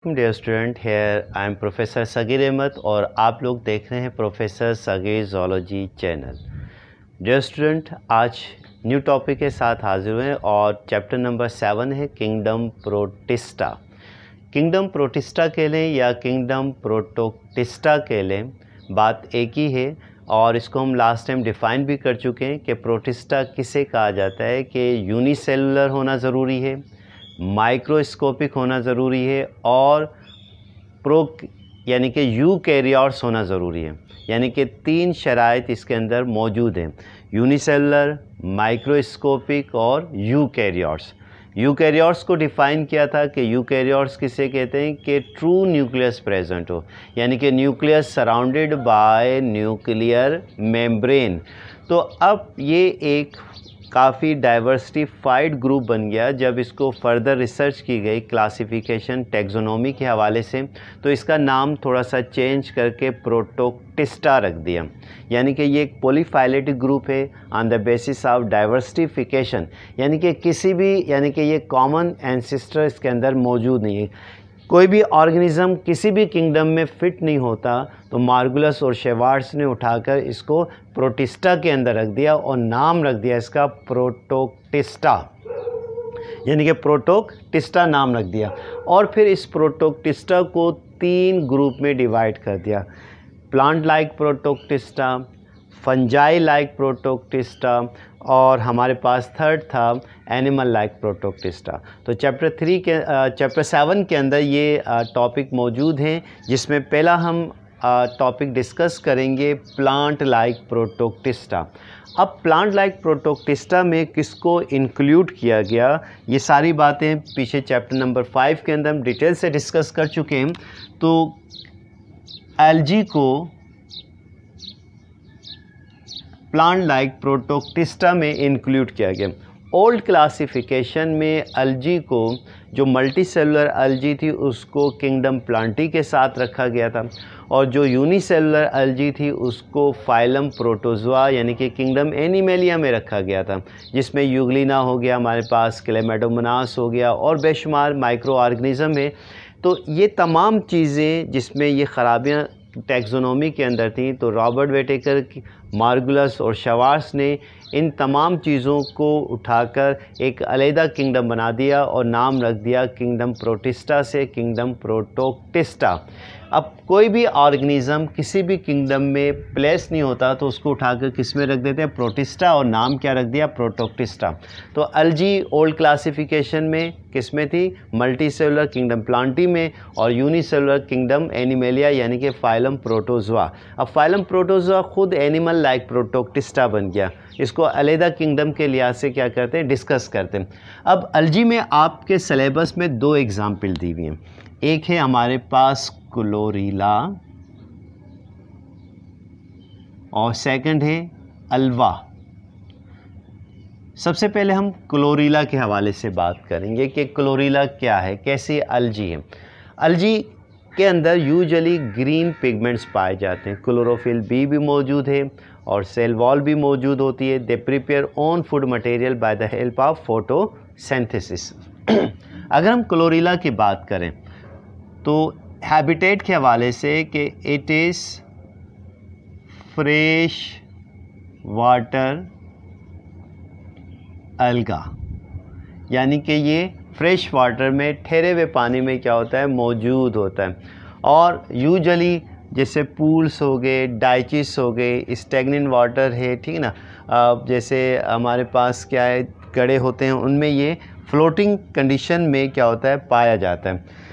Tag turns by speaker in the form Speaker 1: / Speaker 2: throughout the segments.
Speaker 1: वालेकुम dear student, here I am professor Sagir Ahmad और आप लोग देख रहे हैं professor Sagir zoology channel. Dear student, आज न्यू टॉपिक के साथ हाजिर हुए और चैप्टर नंबर 7 है किंगडम प्रोटिस्टा। किंगडम प्रोटिस्टा के लें या किंगडम प्रोटोक्टिस्टा के लें, बात एक ही है और इसको हम लास्ट टाइम डिफ़ाइन भी कर चुके हैं कि प्रोटिस्टा किसे कहा जाता है कि यूनिसेलुलर होना ज़रूरी है, माइक्रोस्कोपिक होना ज़रूरी है और यानी कि यूकैरियोट्स होना ज़रूरी है। यानी कि 3 शराइत इसके अंदर मौजूद हैं, यूनिसेलुलर, माइक्रोस्कोपिक और यूकैरियोट्स। यूकैरियोट्स को डिफ़ाइन किया था कि यूकैरियोट्स किसे कहते हैं कि ट्रू न्यूक्लियस प्रेजेंट हो, यानी कि nucleus surrounded by nuclear membrane. तो अब ये एक काफ़ी डाइवर्सिफाइड ग्रुप बन गया जब इसको फर्दर रिसर्च की गई क्लासिफिकेशन टैक्सोनॉमी के हवाले से, तो इसका नाम थोड़ा सा चेंज करके प्रोटोक्टिस्टा रख दिया। यानी कि ये एक पॉलीफाइलेटिक ग्रुप है on the basis of diversification, यानी कि यानी कि ये कॉमन एंसेस्टर इसके अंदर मौजूद नहीं है। कोई भी ऑर्गेनिज़म किसी भी किंगडम में फ़िट नहीं होता, तो मार्गुलस और शेवार्ट्स ने उठाकर इसको प्रोटिस्टा के अंदर रख दिया और नाम रख दिया इसका प्रोटोक्टिस्टा, यानी कि प्रोटोक्टिस्टा नाम रख दिया। और फिर इस प्रोटोक्टिस्टा को 3 ग्रुप में डिवाइड कर दिया, plant like Protoctista, fungi like Protoctista और हमारे पास थर्ड था एनिमल लाइक प्रोटोक्टिस्टा। तो चैप्टर 7 के अंदर ये टॉपिक मौजूद हैं, जिसमें पहला हम टॉपिक डिस्कस करेंगे प्लांट लाइक प्रोटोक्टिस्टा। अब प्लांट लाइक प्रोटोक्टिस्टा में किसको इंक्लूड किया गया, ये सारी बातें पीछे चैप्टर नंबर 5 के अंदर हम डिटेल से डिस्कस कर चुके हैं। तो एल्गी को प्लांट लाइक प्रोटोक्टिस्टा में इंक्लूड किया गया। ओल्ड क्लासिफिकेशन में एल्गी को, जो मल्टी सेलुलर एल्गी थी, उसको किंगडम प्लांटी के साथ रखा गया था और जो यूनिसेलुलर एल्गी थी उसको फाइलम प्रोटोजोआ यानी कि किंगडम एनिमेलिया में रखा गया था, जिसमें यूग्लिना हो गया, हमारे पास क्लेमेडोमोनास हो गया और बेशुमार माइक्रो ऑर्गेनिज़म है। तो ये तमाम चीज़ें जिसमें ये ख़राबियाँ टैक्सोनॉमी के अंदर थी, तो रॉबर्ट वेटेकर, मार्गुलस और शेवार्ट्स ने इन तमाम चीज़ों को उठाकर एक अलहदा किंगडम बना दिया और नाम रख दिया किंगडम प्रोटिस्टा से किंगडम प्रोटोक्टिस्टा। अब कोई भी ऑर्गेनिज़म किसी भी किंगडम में प्लेस नहीं होता तो उसको उठाकर किस में रख देते हैं, प्रोटिस्टा, और नाम क्या रख दिया, प्रोटोक्टिस्टा। तो एल्गी ओल्ड क्लासिफिकेशन में किस में थी, मल्टी सेलुलर किंगडम प्लांटी में और यूनिसेलुलर किंगडम एनिमेलिया यानी कि फाइलम प्रोटोजोआ। अब फाइलम प्रोटोजोआ खुद एनिमल लाइक प्रोटोक्टिस्टा बन गया। इसको अलहदा किंगडम के लिहाज से क्या करते हैं, डिस्कस करते हैं। अब एल्गी में आपके सिलेबस में 2 एग्जाम्पल दी हुई हैं। एक है हमारे पास क्लोरीला और सेकंड है अल्वा। सबसे पहले हम क्लोरीला के हवाले से बात करेंगे कि क्लोरीला क्या है, कैसे एल्गी है। एल्गी के अंदर यूजुअली ग्रीन पिगमेंट्स पाए जाते हैं, क्लोरोफिल बी भी मौजूद है और सेल वॉल भी मौजूद होती है। They prepare own food material by the help of photosynthesis. अगर हम क्लोरीला की बात करें तो हैबिटेट के हवाले से कि इट इज़ फ्रेश वाटर अलगा, यानी कि ये फ्रेश वाटर में, ठहरे हुए पानी में क्या होता है, मौजूद होता है। और यूजुअली जैसे पूल्स हो गए, डाइचिस हो गए, स्टैग्नेंट वाटर है, ठीक है ना, जैसे हमारे पास क्या है, गड्ढे होते हैं, उनमें ये फ्लोटिंग कंडीशन में क्या होता है, पाया जाता है।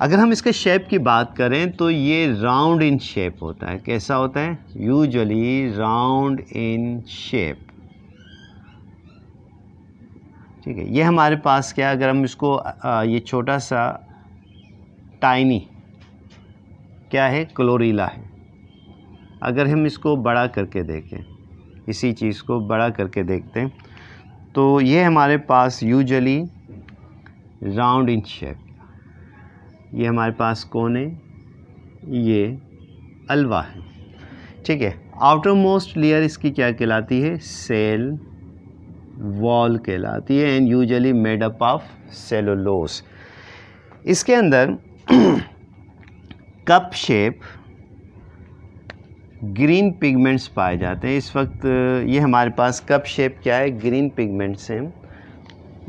Speaker 1: अगर हम इसके शेप की बात करें तो ये राउंड इन शेप होता है। कैसा होता है, यूजुअली राउंड इन शेप, ठीक है। ये हमारे पास क्या, अगर हम इसको ये छोटा सा टाइनी क्या है, क्लोरीला है। अगर हम इसको बड़ा करके देखें, इसी चीज़ को बड़ा करके देखते हैं, तो ये हमारे पास यूजुअली राउंड इन शेप, ये हमारे पास कौन है, ये अल्वा है, ठीक है। आउटर मोस्ट लेयर इसकी क्या कहलाती है, सेल वॉल कहलाती है and usually made up of cellulose. इसके अंदर कप शेप ग्रीन पिगमेंट्स पाए जाते हैं। इस वक्त ये हमारे पास कप शेप क्या है, ग्रीन पिगमेंट्स हैं।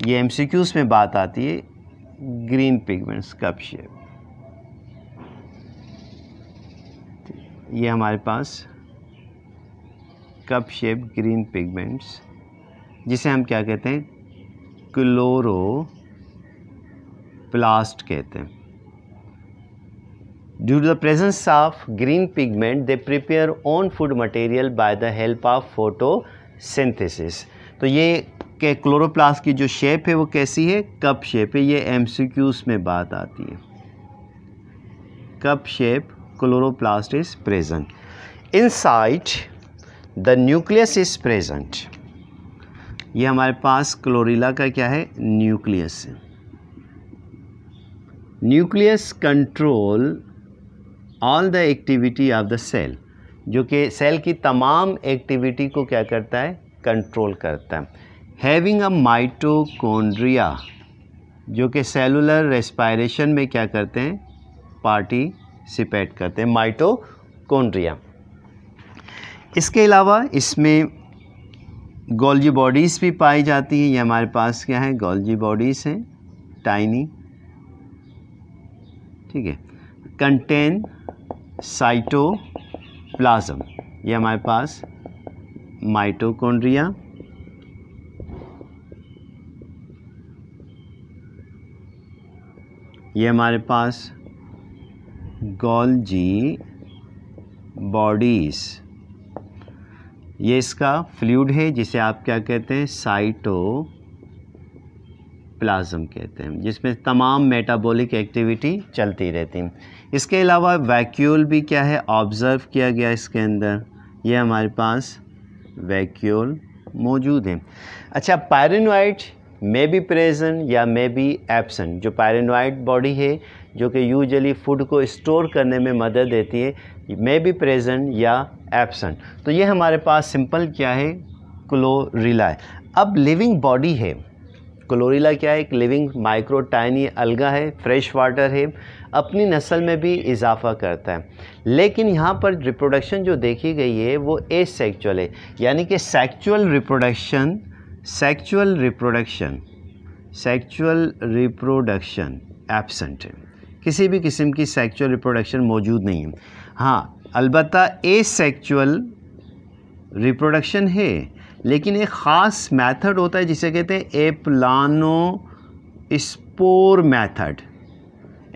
Speaker 1: ये एमसीक्यूज़ में बात आती है, ग्रीन पिगमेंट्स कप शेप। ये हमारे पास कप शेप ग्रीन पिगमेंट्स, जिसे हम क्या कहते हैं, क्लोरोप्लास्ट कहते हैं। Due to the presence of green pigment, they prepare own food material by the help of photosynthesis। तो ये के क्लोरोप्लास्ट की जो शेप है वो कैसी है, कप शेप है। ये एमसीक्यूज़ में बात आती है। Cup shape chloroplast is present inside the nucleus is present. ये हमारे पास क्लोरेला का क्या है, न्यूक्लियस है। Nucleus control all the activity of the cell, जो कि सेल की तमाम एक्टिविटी को क्या करता है, कंट्रोल करता है। हैविंग अ माइटोकॉन्ड्रिया, जो कि सेलुलर रेस्पायरेशन में क्या करते हैं, पार्टिसिपेट करते हैं, माइटोकॉन्ड्रिया। इसके अलावा इसमें गोल्जी बॉडीज़ भी पाई जाती हैं। ये हमारे पास क्या है, गोल्जी बॉडीज़ हैं, टाइनी, ठीक है। कंटेन साइटोप्लाज्म, ये हमारे पास माइटोकॉन्ड्रिया, ये हमारे पास गोल्जी बॉडीज़, ये इसका फ्लूइड है जिसे आप क्या कहते हैं, साइटोप्लाज्म कहते हैं, जिसमें तमाम मेटाबॉलिक एक्टिविटी चलती रहती है। इसके अलावा वैक्यूल भी क्या है, ऑब्ज़र्व किया गया इसके अंदर। ये हमारे पास वैक्यूल मौजूद है। अच्छा, पायरेनोइड मे बी प्रेजेंट या मे बी एब्सेंट। जो पायरेनोइड बॉडी है जो कि यूजुअली फूड को स्टोर करने में मदद देती है, मे बी प्रेजेंट या एब्सेंट। तो ये हमारे पास सिंपल क्या है, क्लोरेला है। अब लिविंग बॉडी है, क्लोरेला क्या है, एक लिविंग माइक्रो टाइनी अलगा है, फ्रेश वाटर है, अपनी नस्ल में भी इजाफा करता है। लेकिन यहाँ पर रिप्रोडक्शन जो देखी गई है वो एसेक्सुअल है, यानी कि सेक्सुअल रिप्रोडक्शन एब्सेंट है। किसी भी किस्म की सेक्सुअल रिप्रोडक्शन मौजूद नहीं है। हाँ, अलबत्ता एसेक्सुअल रिप्रोडक्शन है, लेकिन एक ख़ास मेथड होता है जिसे कहते हैं एप्लानोस्पोर मेथड।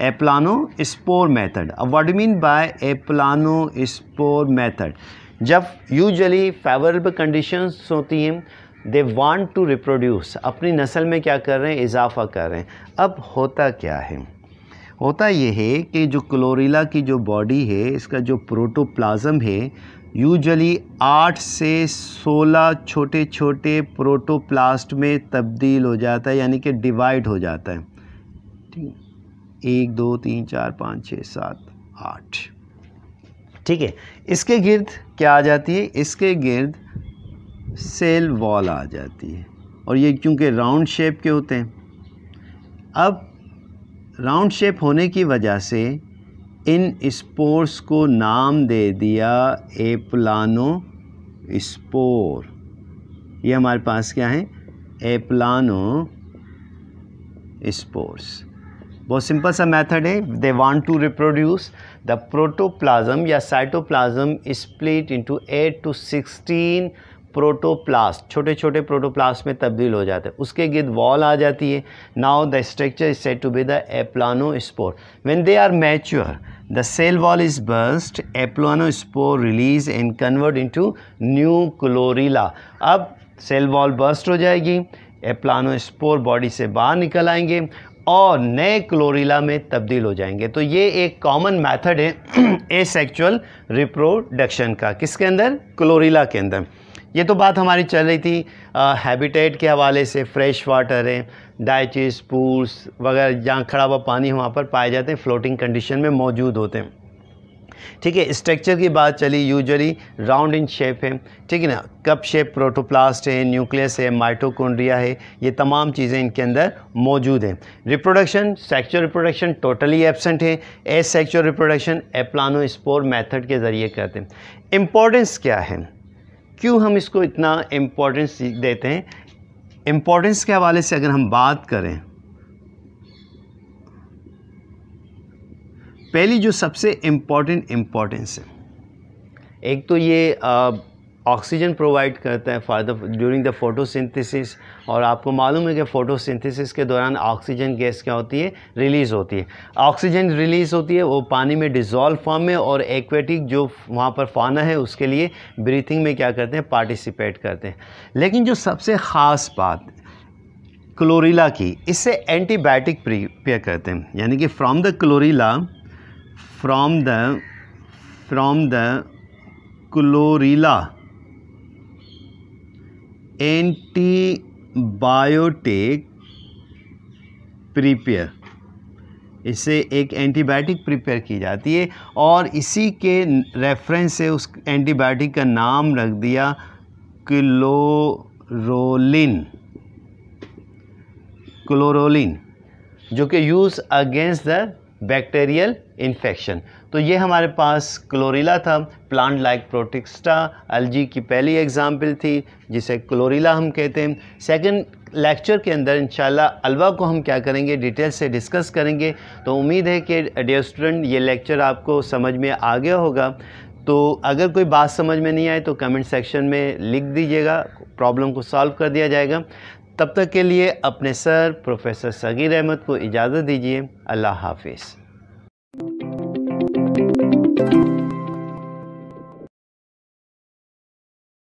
Speaker 1: Aplanospore method. अब what do mean by aplanospore method, जब यूजुअली फेवरेबल कंडीशंस होती हैं, दे वांट टू रिप्रोड्यूस, अपनी नस्ल में क्या कर रहे हैं, इजाफा कर रहे हैं। अब होता क्या है, होता ये है कि जो क्लोरेला की जो बॉडी है, इसका जो प्रोटोप्लाज्म है, यूजुअली 8 से 16 छोटे छोटे प्रोटोप्लास्ट में तब्दील हो जाता है, यानी कि डिवाइड हो जाता है। ठीक, 1 2 3 4 5 6 7 8, ठीक है। इसके गिर्द क्या आ जाती है, इसके गिर्द सेल वॉल आ जाती है, और ये क्योंकि राउंड शेप के होते हैं। अब राउंड शेप होने की वजह से इन स्पोर्स को नाम दे दिया एप्लानोस्पोर। ये हमारे पास क्या है, एप्लानोस्पोर्स। बहुत सिंपल सा मेथड है। They want to reproduce, the protoplasm या cytoplasm split into 8 to 16 protoplast, छोटे छोटे प्रोटोप्लास्ट में तब्दील हो जाते हैं। उसके गिर्द वॉल आ जाती है। Now the structure is said to be the aplanospore. When they are mature, the cell wall is burst, aplanospore release and convert into new Chlorella. अब सेल वॉल बर्स्ट हो जाएगी, एप्लानोस्पोर बॉडी से बाहर निकल आएंगे और नए क्लोरेला में तब्दील हो जाएंगे। तो ये एक कॉमन मेथड है एसेक्सुअल रिप्रोडक्शन का। किसके अंदर, क्लोरेला के अंदर। ये तो बात हमारी चल रही थी हैबिटेट के हवाले से। फ्रेश वाटर है, डाइचिस, पूल्स वगैरह, जहाँ खड़ा हुआ पानी वहाँ पर पाए जाते हैं, फ्लोटिंग कंडीशन में मौजूद होते हैं। ठीक है। स्ट्रक्चर की बात चली, यूजुअली राउंड इन शेप है, ठीक है ना। कप शेप प्रोटोप्लास्ट है, न्यूक्लियस है, माइटोकॉन्ड्रिया है, ये तमाम चीज़ें इनके अंदर मौजूद हैं। Reproduction, sexual reproduction totally absent है। एसेक्सुअल रिप्रोडक्शन एप्लानोस्पोर मेथड के ज़रिए करते हैं। इम्पोर्टेंस क्या है, क्यों हम इसको इतना इम्पोर्टेंस देते हैं? इम्पोर्टेंस के हवाले से अगर हम बात करें, पहली जो सबसे इम्पोर्टेंस है, एक तो ये ऑक्सीजन प्रोवाइड करता है for the during the photosynthesis, और आपको मालूम है कि फोटोसिंथेसिस के दौरान ऑक्सीजन गैस क्या होती है, रिलीज़ होती है। ऑक्सीजन रिलीज़ होती है, वो पानी में डिज़ोल्व फॉर्म में, और एक्वेटिक जो वहाँ पर फाना है उसके लिए ब्रीथिंग में क्या करते हैं, पार्टिसिपेट करते हैं। लेकिन जो सबसे ख़ास बात क्लोरीला की, इससे एंटीबायोटिक प्रिपेयर करते हैं, यानी कि फ्रॉम द क्लोरीला एंटीबायोटिक प्रिपेयर, इससे एक एंटीबायोटिक प्रिपेयर की जाती है, और इसी के रेफरेंस से उस एंटीबायोटिक का नाम रख दिया क्लोरोलिन, जो कि use against the bacterial infection. तो ये हमारे पास क्लोरीला था, प्लांट लाइक प्रोटिस्टा एल्गी की पहली एग्जाम्पल थी, जिसे क्लोरीला हम कहते हैं। सेकंड लेक्चर के अंदर इंशाल्लाह अल्वा को हम क्या करेंगे, डिटेल से डिस्कस करेंगे। तो उम्मीद है कि डियर स्टूडेंट ये लेक्चर आपको समझ में आ गया होगा। तो अगर कोई बात समझ में नहीं आए तो कमेंट सेक्शन में लिख दीजिएगा, प्रॉब्लम को सॉल्व कर दिया जाएगा। तब तक के लिए अपने सर प्रोफेसर सगीर अहमद को इजाज़त दीजिए। अल्लाह हाफिज़।